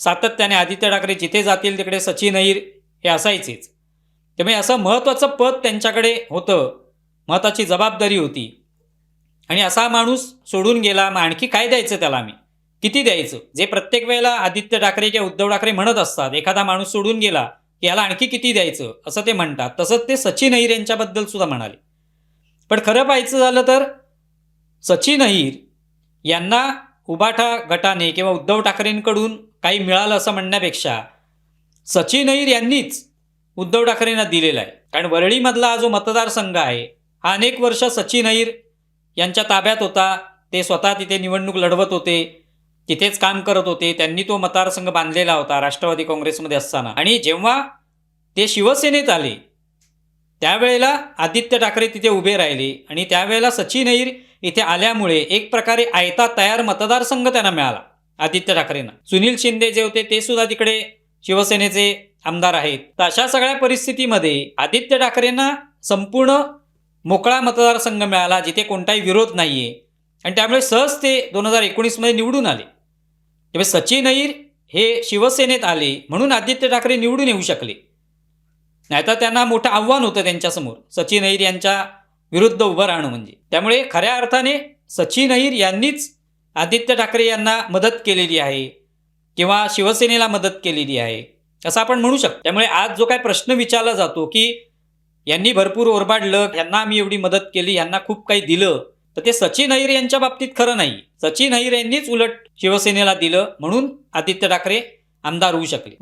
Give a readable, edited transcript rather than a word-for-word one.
सातत्याने आदित्य ठाकरे जिथे जातील तिकडे सचिन अहिर हे असायचेच. त्यामुळे असं महत्त्वाचं पद त्यांच्याकडे होतं, महत्त्वाची जबाबदारी होती आणि असा माणूस सोडून गेला, मग आणखी काय द्यायचं त्याला आम्ही, किती द्यायचं? जे प्रत्येक वेळेला आदित्य ठाकरे किंवा उद्धव ठाकरे म्हणत असतात, एखादा माणूस सोडून गेला की याला आणखी किती द्यायचं असं ते म्हणतात. तसंच ते सचिन अहिर यांच्याबद्दल सुद्धा म्हणाले. पण खरं पाहायचं झालं तर सचिन अहिर यांना उबाठा गटाने किंवा उद्धव ठाकरेंकडून काही मिळालं असं म्हणण्यापेक्षा सचिन अहिर यांनीच उद्धव ठाकरेंना दिलेला आहे. कारण वरळीमधला हा जो मतदारसंघ आहे हा अनेक वर्ष सचिन अहिर यांच्या ताब्यात होता. ते स्वतः तिथे निवडणूक लढवत होते, तिथेच काम करत होते. त्यांनी तो मतदारसंघ बांधलेला होता राष्ट्रवादी काँग्रेसमध्ये असताना. आणि जेव्हा ते शिवसेनेत आले त्यावेळेला आदित्य ठाकरे तिथे उभे राहिले आणि त्यावेळेला सचिन अहिर इथे आल्यामुळे एक प्रकारे आयता तयार मतदारसंघ त्यांना मिळाला आदित्य ठाकरेंना. सुनील शिंदे जे होते ते सुद्धा तिकडे शिवसेनेचे आमदार आहेत. तर अशा सगळ्या परिस्थितीमध्ये आदित्य ठाकरेंना संपूर्ण मोकळा मतदारसंघ मिळाला जिथे कोणताही विरोध नाहीये आणि त्यामुळे सहज ते 2019 निवडून आले. त्यामुळे सचिन अहिर हे शिवसेनेत आले म्हणून आदित्य ठाकरे निवडून येऊ शकले, नाहीतर त्यांना मोठं आव्हान होतं त्यांच्यासमोर सचिन अहिर यांच्या विरुद्ध उभं राहणं म्हणजे. त्यामुळे खऱ्या अर्थाने सचिन अहिर यांनीच आदित्य ठाकरे यांना मदत केलेली आहे किंवा शिवसेनेला मदत केलेली आहे असं आपण म्हणू शकतो. त्यामुळे आज जो काय प्रश्न विचारला जातो की यांनी भरपूर ओरबाडलं, यांना आम्ही एवढी मदत केली, यांना खूप काही दिलं, तर ते सचिन अहिर यांच्या बाबतीत खरं नाही. सचिन अहिर यांनीच उलट शिवसेनेला दिलं म्हणून आदित्य ठाकरे आमदार होऊ शकले.